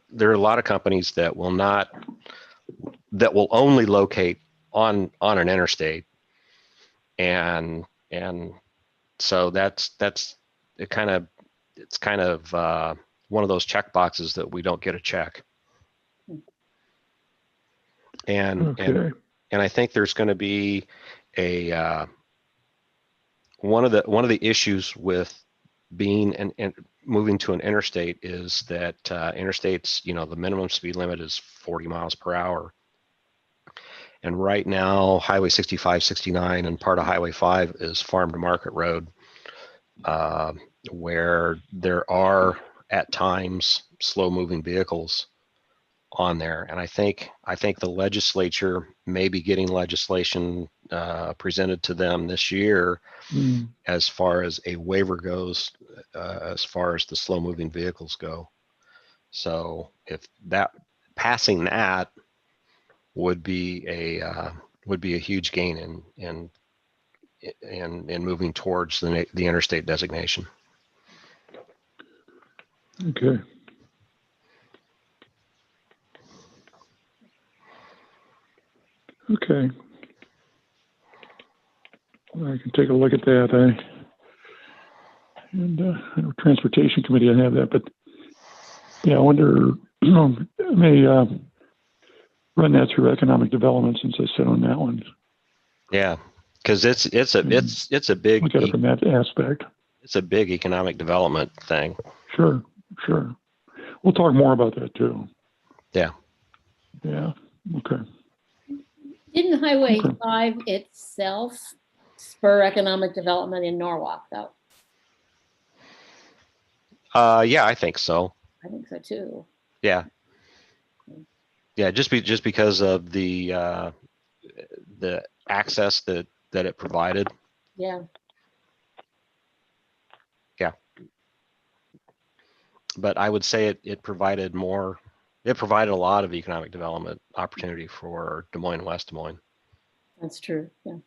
Speaker 1: will only locate on an interstate, and so it's kind of one of those check boxes that we don't get a check. And I think there's going to be one of the issues with being and moving to an interstate is that interstates, the minimum speed limit is 40 miles per hour. And right now, Highway 65, 69, and part of Highway 5 is farm to market road, where there are at times slow moving vehicles on there. And I think the legislature may be getting legislation presented to them this year as far as a waiver goes, as far as the slow moving vehicles go. So if passing that would be a huge gain in moving towards the interstate designation.
Speaker 6: Okay. Okay. I can take a look at that. I know Transportation Committee, I have that, but yeah, I wonder, I may run that through Economic Development since I sit on that one.
Speaker 1: Yeah, because it's a big,
Speaker 6: look at it from that aspect.
Speaker 1: It's a big economic development thing.
Speaker 6: Sure. We'll talk more about that too.
Speaker 1: Yeah.
Speaker 6: Okay.
Speaker 3: Didn't Highway 5 itself spur economic development in Norwalk, though?
Speaker 1: Yeah, I think so.
Speaker 3: I think so too.
Speaker 1: Yeah. Just because of the access that it provided.
Speaker 3: Yeah.
Speaker 1: But I would say it provided more. It provided a lot of economic development opportunity for Des Moines, West Des Moines.
Speaker 3: That's true. Yeah.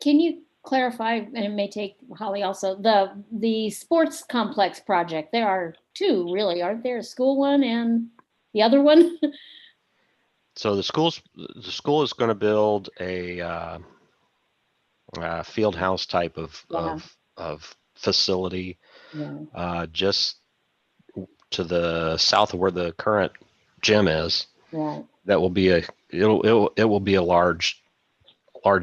Speaker 3: Can you clarify, and it may take Holly also, the sports complex project? There are two, really, aren't there? A school one and the other one?
Speaker 1: So the school is going to build a field house type of facility, just to the south of where the current gym is.
Speaker 3: Right.
Speaker 1: That will be it will be a large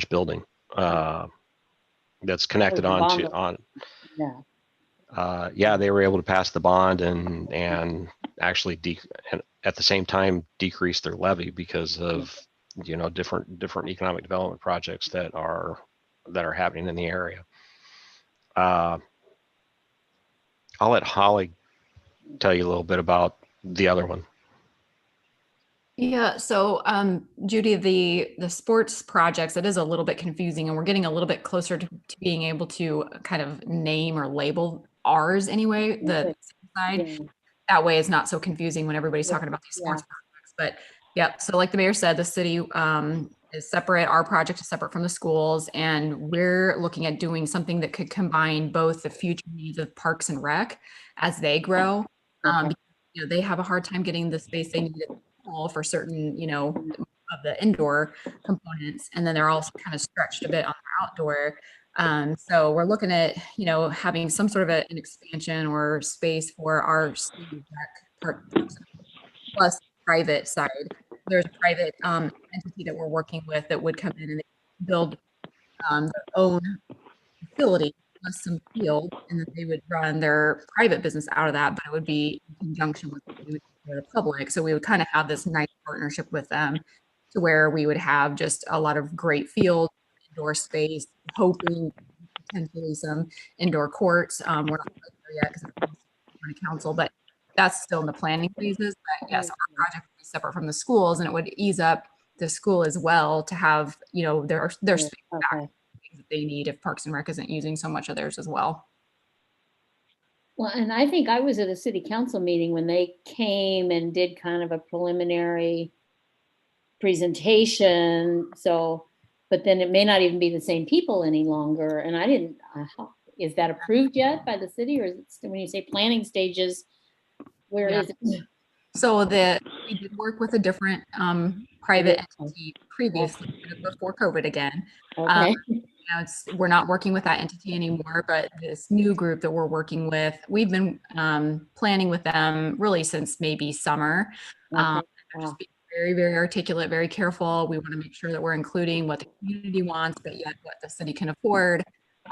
Speaker 1: building that's connected on.
Speaker 3: Yeah.
Speaker 1: Yeah, they were able to pass the bond and actually and at the same time decrease their levy because of different economic development projects that are happening in the area. I'll let Holly tell you a little bit about the other one.
Speaker 5: Yeah, so Judy, the sports projects, it is a little bit confusing, and we're getting a little bit closer to being able to kind of name or label ours anyway, the side.
Speaker 3: Yeah.
Speaker 5: That way it's not so confusing when everybody's talking about these sports projects. But yeah, so like the mayor said, the city is separate. Our project is separate from the schools, and we're looking at doing something that could combine both the future needs of Parks and Rec as they grow.
Speaker 3: Okay.
Speaker 5: They have a hard time getting the space they need for certain, of the indoor components, and then they're also kind of stretched a bit on the outdoor. So we're looking at, having some sort of an expansion or space for our city rec part plus private side. There's a private entity that we're working with that would come in and build their own facility plus some field, and that they would run their private business out of that, but it would be in conjunction with what we would do for the public. So we would kind of have this nice partnership with them to where we would have just a lot of great field, indoor space, hoping potentially some indoor courts. We're not quite there yet because it's on council, but that's still in the planning phases. But yes, our project would be separate from the schools, and it would ease up the school as well to have, their space back that they need if Parks and Rec isn't using so much of theirs as well.
Speaker 3: Well, and I think I was at a city council meeting when they came and did kind of a preliminary presentation. So, but then it may not even be the same people any longer. And I didn't, is that approved yet by the city, or is it when you say planning stages, where is it?
Speaker 5: So we did work with a different private entity previously before COVID again.
Speaker 3: Okay.
Speaker 5: We're not working with that entity anymore, but this new group that we're working with, we've been planning with them really since maybe summer. Just being very, very articulate, very careful. We want to make sure that we're including what the community wants, but yet what the city can afford,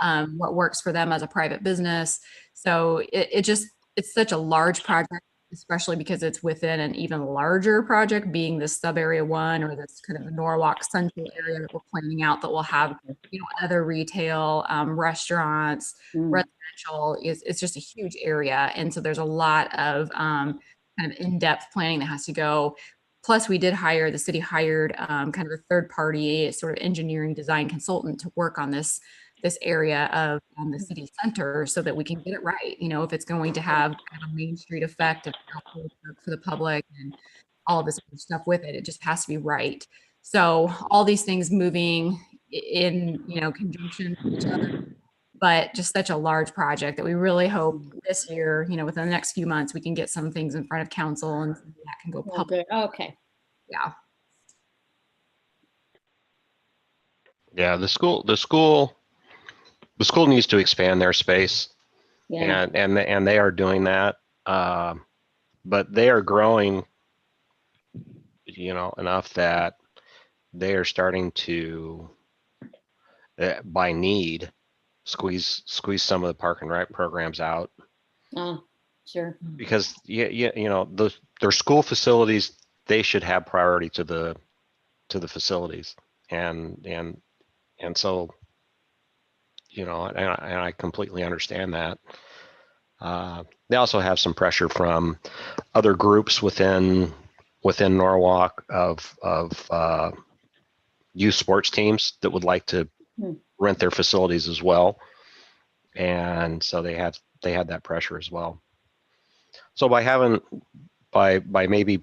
Speaker 5: what works for them as a private business. So it's such a large project, especially because it's within an even larger project, being this sub area 1 or this kind of Norwalk central area that we're planning out that will have, other retail, restaurants, residential. It's just a huge area. And so there's a lot of kind of in-depth planning that has to go. Plus the city hired kind of a third party sort of engineering design consultant to work on this area of the city center so that we can get it right. If it's going to have kind of a Main Street effect for the public and all of this other stuff with it, it just has to be right. So all these things moving in, conjunction with each other, but just such a large project that we really hope this year, within the next few months, we can get some things in front of council and that can go public.
Speaker 3: Okay.
Speaker 5: Yeah.
Speaker 1: Yeah, the school needs to expand their space, and they are doing that, but they are growing, enough that they are starting to, by need, squeeze some of the Park and Rec programs out.
Speaker 3: Sure.
Speaker 1: Because their school facilities, they should have priority to the facilities, and so. And I completely understand that. They also have some pressure from other groups within Norwalk of youth sports teams that would like to rent their facilities as well, and so they had that pressure as well. So by maybe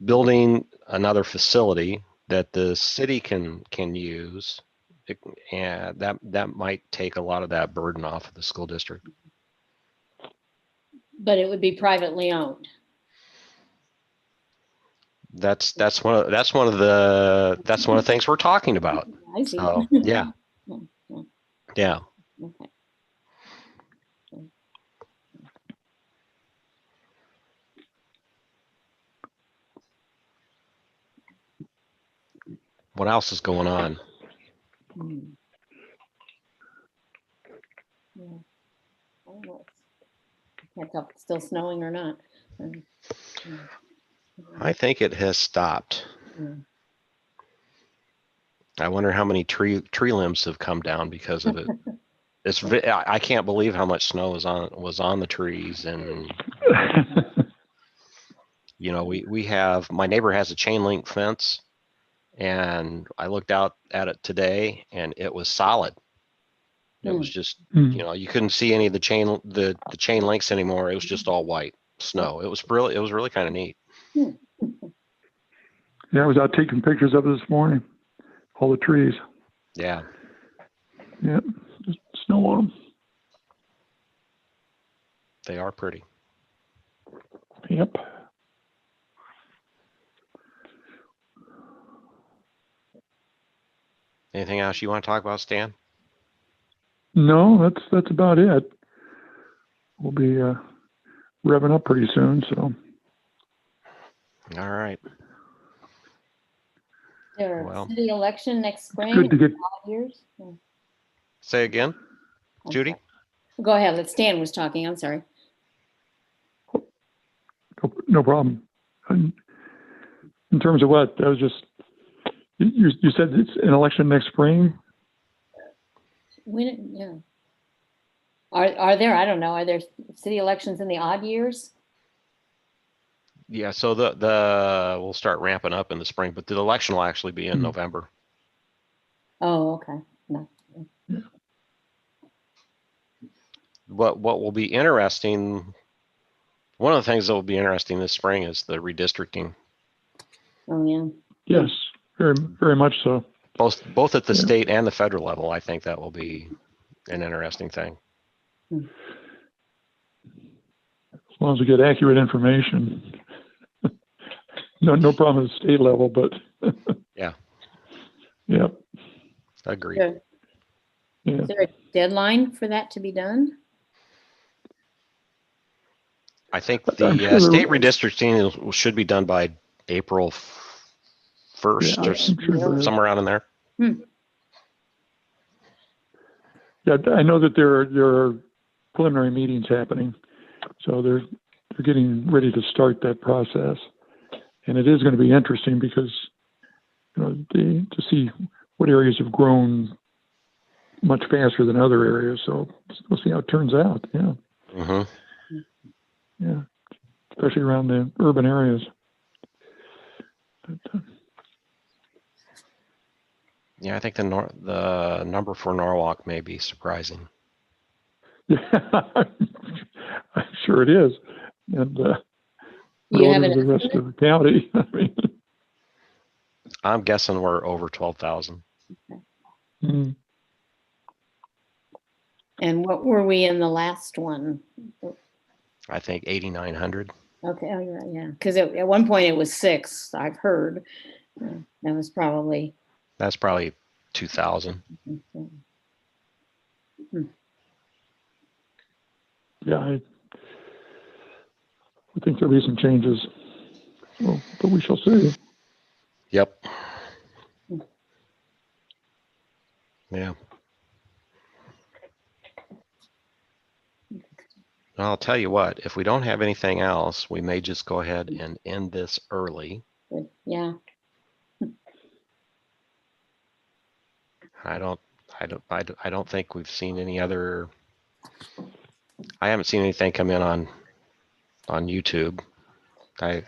Speaker 1: building another facility that the city can use. And that might take a lot of that burden off of the school district.
Speaker 3: But it would be privately owned.
Speaker 1: That's one of the things we're talking about.
Speaker 3: I see.
Speaker 1: So, yeah.
Speaker 3: Okay.
Speaker 1: What else is going on?
Speaker 3: Yeah. I don't know. I can't tell if it's still snowing or not.
Speaker 1: I think it has stopped.
Speaker 3: Yeah.
Speaker 1: I wonder how many tree limbs have come down because of it. I can't believe how much snow was on the trees, and we have, my neighbor has a chain link fence, and I looked out at it today and it was solid. It was just, you couldn't see any of the chain links anymore. It was just all white snow. It was really kind of neat.
Speaker 6: Yeah, I was out taking pictures of it this morning. All the trees.
Speaker 1: Yeah.
Speaker 6: Yep, just snow on them.
Speaker 1: They are pretty.
Speaker 6: Yep.
Speaker 1: Anything else you want to talk about, Stan?
Speaker 6: No, that's about it. We'll be revving up pretty soon, so.
Speaker 1: All right.
Speaker 3: There
Speaker 1: Well,
Speaker 3: city election next spring.
Speaker 6: Good to get.
Speaker 3: 5 years. Yeah.
Speaker 1: Say again,
Speaker 3: I'm
Speaker 1: Judy?
Speaker 3: sorry. Go ahead. Let Stan was talking. I'm sorry.
Speaker 6: No problem. In terms of what? That was just, you said it's an election next spring?
Speaker 3: Yeah. Are there, I don't know, are there city elections in the odd years?
Speaker 1: Yeah, so we'll start ramping up in the spring, but the election will actually be in November.
Speaker 3: Oh, okay. No.
Speaker 1: What will be interesting, one of the things that will be interesting this spring is the redistricting.
Speaker 3: Oh, yeah.
Speaker 6: Yes, very, very much so.
Speaker 1: Both at the state and the federal level, I think that will be an interesting thing.
Speaker 6: As long as we get accurate information. No problem at the state level, but
Speaker 1: Yeah.
Speaker 6: Yep.
Speaker 1: Agreed.
Speaker 3: Good.
Speaker 6: Yeah.
Speaker 3: Is there a deadline for that to be done?
Speaker 1: I think
Speaker 6: I'm
Speaker 1: the
Speaker 6: sure
Speaker 1: state redistricting should be done by April 1st or somewhere around in there.
Speaker 6: Yeah, I know that there are preliminary meetings happening, so they're getting ready to start that process, and it is going to be interesting because to see what areas have grown much faster than other areas. So we'll see how it turns out. Yeah.
Speaker 1: Mm-hmm.
Speaker 6: Yeah, especially around the urban areas. But,
Speaker 1: Yeah, I think the number for Norwalk may be surprising.
Speaker 6: yeah, I'm sure it is. And
Speaker 3: You have
Speaker 6: the rest of the county. I mean,
Speaker 1: I'm guessing we're over 12,000.
Speaker 6: Okay.
Speaker 3: And what were we in the last one?
Speaker 1: I think 8,900.
Speaker 3: Okay, oh, you're right, yeah. Because at one point it was 6, I've heard. That was probably.
Speaker 1: That's probably 2,000.
Speaker 6: Yeah, I think there'll be some changes. Well, but we shall see.
Speaker 1: Yep. Yeah. I'll tell you what, if we don't have anything else, we may just go ahead and end this early.
Speaker 3: Yeah.
Speaker 1: I don't think we've seen any other. I haven't seen anything come in on YouTube. I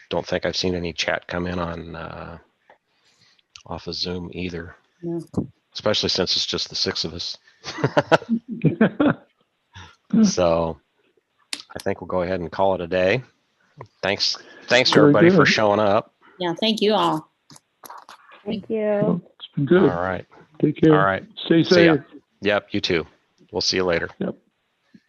Speaker 1: don't think I've seen any chat come in on off of Zoom either.
Speaker 3: No.
Speaker 1: Especially since it's just the 6 of us. So I think we'll go ahead and call it a day. Thanks to everybody for showing up.
Speaker 3: Yeah, thank you all.
Speaker 2: Thank you.
Speaker 6: Well, it's been good.
Speaker 1: All right.
Speaker 6: Take care.
Speaker 1: All right.
Speaker 6: Stay
Speaker 1: See ya.
Speaker 6: safe.
Speaker 1: Yep, you too. We'll see you later.
Speaker 6: Yep.